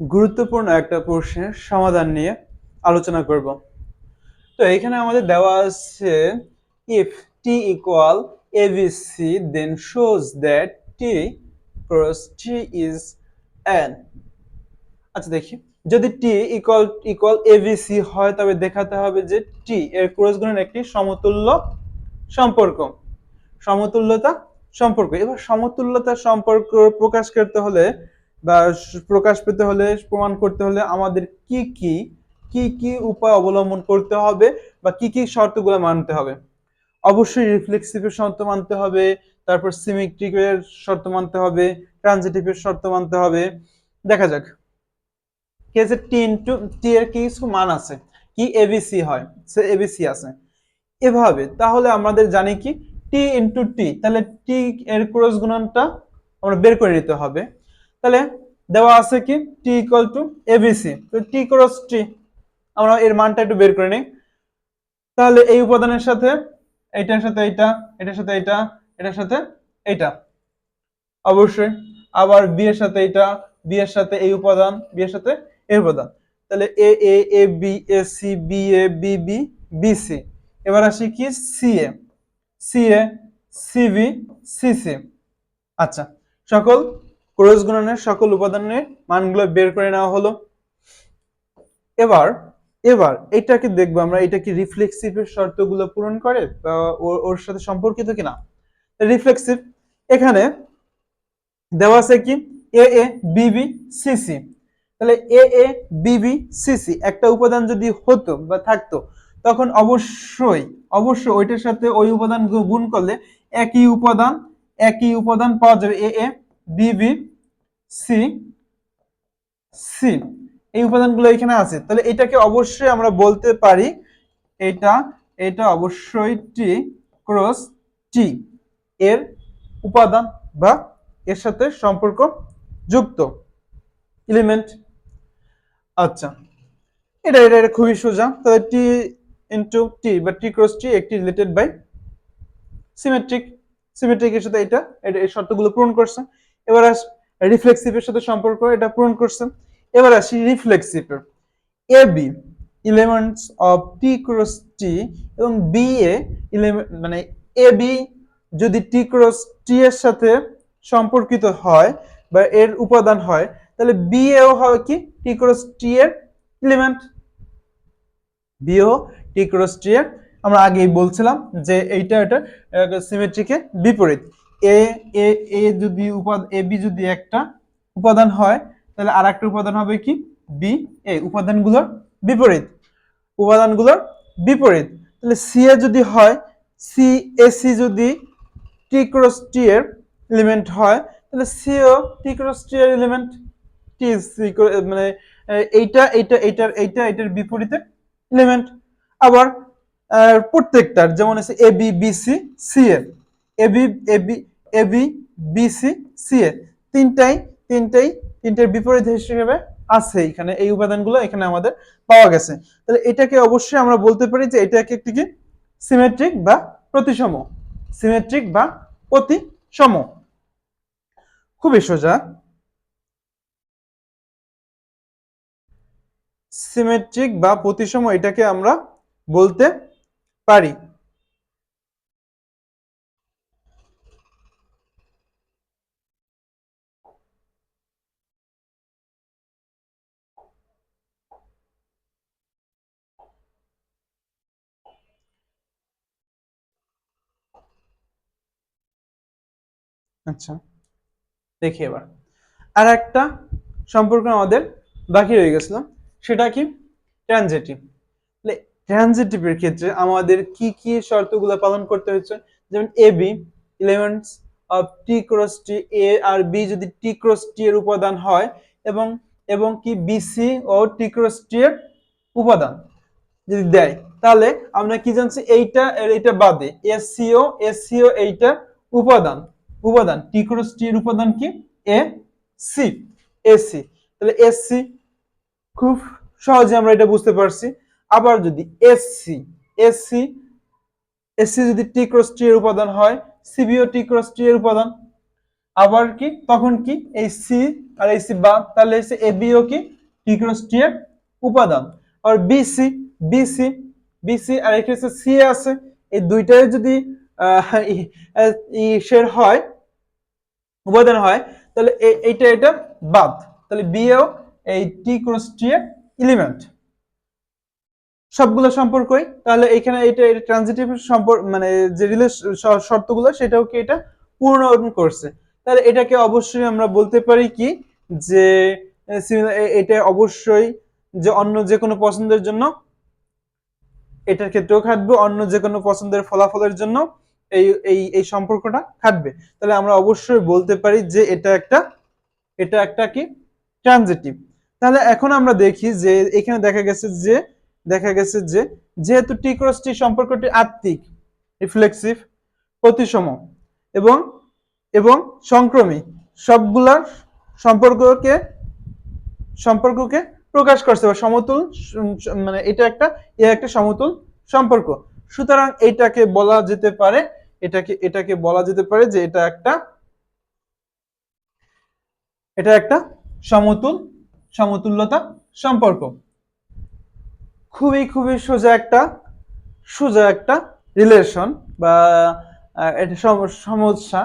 গুরুত্বপূর্ণ একটা প্রশ্নের সমাধান নিয়ে আলোচনা করব। তো এখানে আমাদের দেওয়া আছে if t equal abc then shows that t cross t is n। আচ্ছা দেখি, যদি t ইকুয়াল abc হয় তবে দেখাতে হবে যে t এর ক্রস গুণন একটি সমতুল্য সম্পর্ক। সমতুল্যতা সম্পর্ক, এবার সমতুল্যতা সম্পর্ক প্রকাশ করতে হলে বা প্রকাশ পেতে হলে, প্রমাণ করতে হলে আমাদের কি কি কি কি উপায় অবলম্বন করতে হবে বা কি কি শর্তগুলো মানতে হবে। অবশ্যই রিফ্লেক্সিভের শর্ত মানতে হবে, তারপর সিমেট্রিকের শর্ত মানতে হবে, ট্রানজিটিভের শর্ত মানতে হবে। দেখা যাক কেসে টি ইনটু টি এর কিছু মান আছে, কি এবিসি হয়, সে এবিসি আছে এভাবে, তাহলে আমাদের জানি কি টি ইন্টু টি, তাহলে টি এর ক্রস গুণনটা আমরা বের করে নিতে হবে। তাহলে দেওয়া আছে কি টি ইকুয়াল টু এবিসি, তো টি ক্রস টি আমরা এর মানটা একটু বের করে নিই। তাহলে এই উপাদানের সাথে এইটার সাথে এইটা, এটার সাথে এইটা, এটার সাথে এইটা, অবশ্যই আবার বি এর সাথে এইটা, বি এর সাথে এই উপাদান, বি এর সাথে এই উপাদান, তাহলে A A A B A C B A B B B C. এবার আসি কি C A, C A C B C C. আচ্ছা, সকল ক্রস গুণনের সকল উপাদানের মানগুলো বের করে নেওয়া হলো। এবার এবার এটাকে দেখবো আমরা, এটা কি রিফ্লেক্সিভের শর্তগুলো পূরণ করে বা ওর সাথে সম্পর্কিত কিনা। রিফ্লেক্সিভ এখানে দেওয়া আছে কি এ এ বিবি সিসি, তাহলে এ এ বিবি সিসি একটা উপাদান যদি হতো বা থাকতো তখন অবশ্যই অবশ্যই ওইটার সাথে ওই উপাদান গুণ করলে একই উপাদান পাওয়া যাবে, এ এ বিবি সি সি, এই উপাদানগুলো এখানে আছে, তাহলে এটাকে অবশ্যই আমরা বলতে পারি এটা এটা অবশ্যই টি ক্রস টি এর উপাদান বা এর সাথে সম্পর্ক যুক্ত এলিমেন্ট। আচ্ছা, এটা এটা এটা খুবই সোজা, তাহলে টি ইনটু টি বা টি ক্রস টি একটি রিলেটেড বাই সিমেট্রিক, সিমেট্রিকের সাথে এটা এটা এই শর্তগুলো পূরণ করছে। এবার রিফ্লেক্সিভের সাথে সম্পর্ক এটা পূরণ করছে। এবার আসি রিফ্লেক্সিভের A B elements of T cross T এবং বি এ এলিমেন্ট, মানে এ বি যদি টি ক্রস টি এর সাথে সম্পর্কিত হয় বা এর উপাদান হয়, তাহলে বি এও হয় কি টি ক্রস টি এর এলিমেন্ট, বি ও টি ক্রস টি এর। আমরা আগেই বলছিলাম যে এইটা এটা সিমেট্রিকে বিপরীত। এ এ এ যদি উপাদান এ বি যদি একটা উপাদান হয় তাহলে আর একটা উপাদান হবে কি বি এ, উপাদানগুলোর বিপরীত, উপাদানগুলোর বিপরীত। তাহলে সি এ যদি হয়, সি এ সি যদি টি ক্রস টি এর এলিমেন্ট হয়, তাহলে সি ও টি ক্রস টি এর এলিমেন্ট, টি সি মানে এইটা এইটা এইটার এইটা এটার বিপরীতে এলিমেন্ট। আবার প্রত্যেকটার যেমন আছে এ B B C C A, A B A B A B B C C এ, তিনটাই তিনটাই তিনটার বিপরীত হিসেবে আছে এখানে, এই উপাদানগুলো এখানে আমাদের পাওয়া গেছে। তাহলে এটাকে অবশ্যই আমরা বলতে পারি যে এটা একটি কি সিমেট্রিক বা প্রতিসম, সিমেট্রিক বা প্রতিসম। খুবই সোজা, সিমেট্রিক বা প্রতিসম এটাকে আমরা বলতে পারি। আচ্ছা, দেখি এবার আর একটা সম্পর্ক আমাদের বাকি রয়ে গেছিল, সেটা কি ট্রানজিটিভ। ট্রানজিটিভের ক্ষেত্রে আমাদের কি কি শর্তগুলো পালন করতে হচ্ছে, যেমন A B elements of T cross T, A আর বি যদি টি ক্রস টি এর উপাদান হয় এবং এবং কি বিসি ও টি ক্রস টি এর উপাদান যদি দেয়, তাহলে আমরা কি জানছি এইটা আর এইটা বাদে এসিও এইটা উপাদান, উপাদান টি ক্রস টি এর উপাদান কি এ সি, এসি, তাহলে এসি খুব সহজে আমরা এটা বুঝতে পারছি। আবার যদি এসসি এসসি এসসি যদি টি ক্রস টি এর উপাদান হয়, সিবিও টি ক্রস টি এর উপাদান, আবার কি তখন কি এই সি আর এই সি বাদ, তাহলে এসে এ বিও কি টি ক্রস টি এর উপাদান। আর বিসি বিসি বিসি আর এখানে সি আছে, এই দুইটাই যদি ইসের হয় উপাদান হয়, তাহলে এইটা এটা বাদ, তাহলে বি এও এই টি ক্রস টি এর এলিমেন্ট। সবগুলো সম্পর্কই তাহলে এখানে এটা ট্রানজিটিভ সম্পর্ক মানে যে শর্তগুলো সেটাও কি এটা পূরণ করছে। তাহলে এটাকে অবশ্যই আমরা বলতে পারি কি যে এটা অবশ্যই যে অন্য যে কোনো পছন্দের জন্য এটার ক্ষেত্রেও খাটবে, অন্য যে কোনো পছন্দের ফলাফলের জন্য এই এই এই সম্পর্কটা খাটবে। তাহলে আমরা অবশ্যই বলতে পারি যে এটা একটা কি ট্রানজিটিভ। তাহলে এখন আমরা দেখি যে এখানে দেখা গেছে যে যেহেতু টি ক্রস টি সম্পর্কটি আত্মিক, রিফ্লেক্সিভ, প্রতিসম এবং এবং সংক্রমী, সবগুলার সম্পর্ককে সম্পর্ককে প্রকাশ করছে বা সমতুল, মানে এটা একটা সমতুল সম্পর্ক। সুতরাং এটাকে বলা যেতে পারে এটাকে বলা যেতে পারে যে এটা একটা সমতুল্যতা সম্পর্ক। খুবই খুবই সোজা একটা রিলেশন বা এটা সমস্যা